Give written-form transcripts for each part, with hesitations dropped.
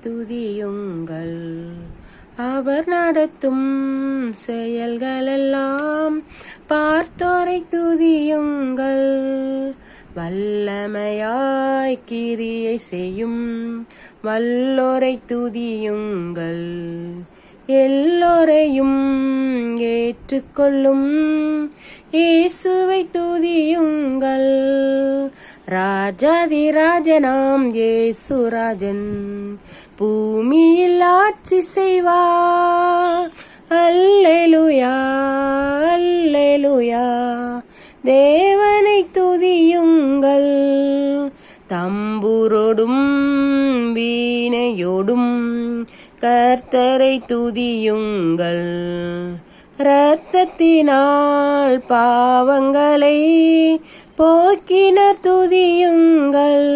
துதியுங்கள். அவர் நடத்தும் செயல்களெல்லாம் பார்த்தோரை துதியுங்கள். வல்லமையாய் கிரியை செய்யும் வல்லோரை துதியுங்கள். எல்லோரையும் ஏற்றுக்கொள்ளும் இயேசுவை துதியுங்கள். ராஜாதிராஜனாம் இயேசுராஜன் பூமியில் ஆட்சி செய்வார். அல்லேலூயா அல்லேலூயா. தேவனை துதியுங்கள். தம்புரோடும் வீணையோடும் கர்த்தரை துதியுங்கள். இரத்தத்தினால் பாவங்களை போக்கினர் துதியுங்கள்.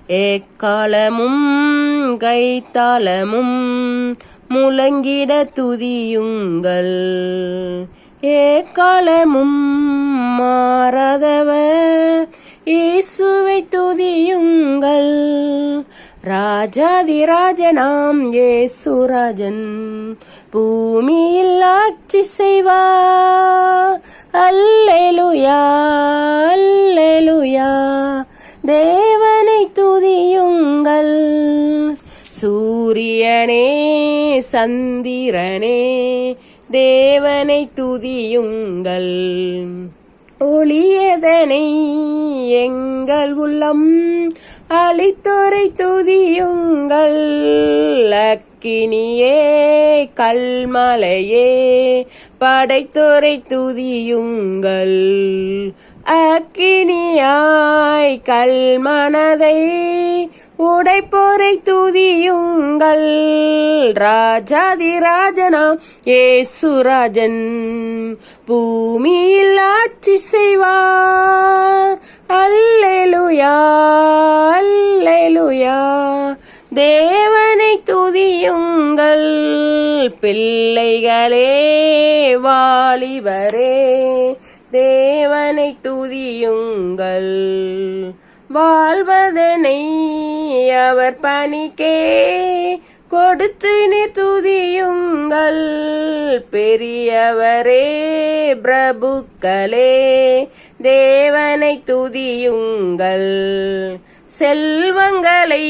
எக்காலமும் கைத்தாளமும் முழங்கிட துதியுங்கள். எக்காலமும் மாறாதவர் இயேசுவை துதியுங்கள். ராஜாதிராஜனாம் இயேசுராஜன் பூமியில் ஆட்சி செய்வார். அல்லேலூயா அல்லேலூயா. தேவனை துதியுங்கள். சூரியனே சந்திரனே தேவனை துதியுங்கள். ஒளியதனை எங்கள் உள்ளம் அளித்தோரை துதியுங்கள். அக்கினியே கல்மலையே படைத்தோரை துதியுங்கள். அக்கினியாய் கல்மனதை உடைப்போரை துதியுங்கள். ராஜாதிராஜனாம் இயேசுராஜன் பூமியில் ஆட்சி செய்வார். அல்லேலூயா அல்லேலூயா. தேவனை துதியுங்கள். பிள்ளைகளே வாலிபரே தேவனை துதியுங்கள். வாழ்வதனை அவர் பணிக்கே கொடுத்து துதியுங்கள். பெரியவரே பிரபுக்களே தேவனை துதியுங்கள். செல்வங்களை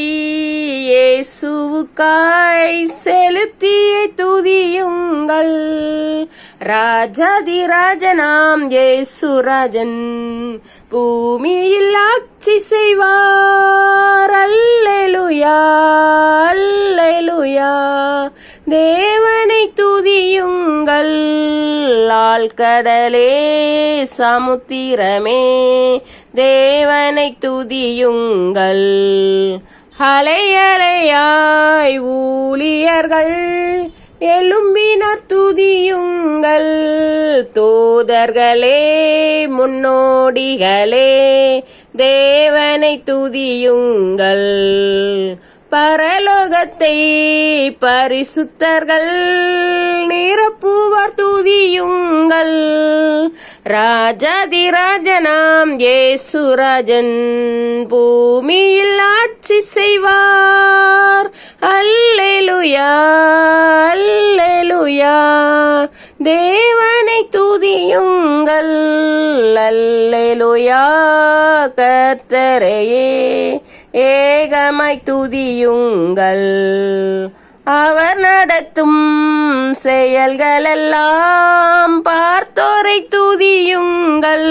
இயேசுவுக்காய் செலுத்திய துதியுங்கள். ராஜாதிராஜனாம் இயேசுராஜன் பூமியில் ஆட்சி செய்வார். அல்லேலூயா அல்லேலூயா. தேவனை துதியுங்கள். ஆழ்கடலே சமுத்திரமே தேவனை துதியுங்கள். அலையலையாய் ஊழியர்கள் எழும்பினர் துதியுங்கள். தூதர்களே முன்னோடிகளே தேவனை துதியுங்கள். பரலோகத்தை பரிசுத்தர்கள் நிரப்புவார் துதியுங்கள். ராஜாதிராஜனாம் இயேசுராஜன் பூமியில் ஆட்சி செய்வார். அல்லேலூயா அல்லேலூயா. தேவனை துதியுங்கள். அல்லேலூயா. கர்த்தரையே ஏகமாய் துதியுங்கள். அவர் நடத்தும் செயல்களெல்லாம் பார்த்தோரை துதியுங்கள்.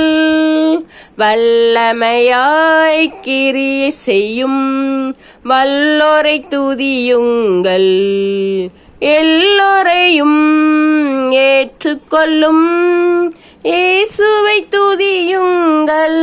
வல்லமையாய் கிரியை செய்யும் வல்லோரை துதியுங்கள். எல்லோரையும் ஏற்றுக்கொள்ளும் இயேசுவை துதியுங்கள்.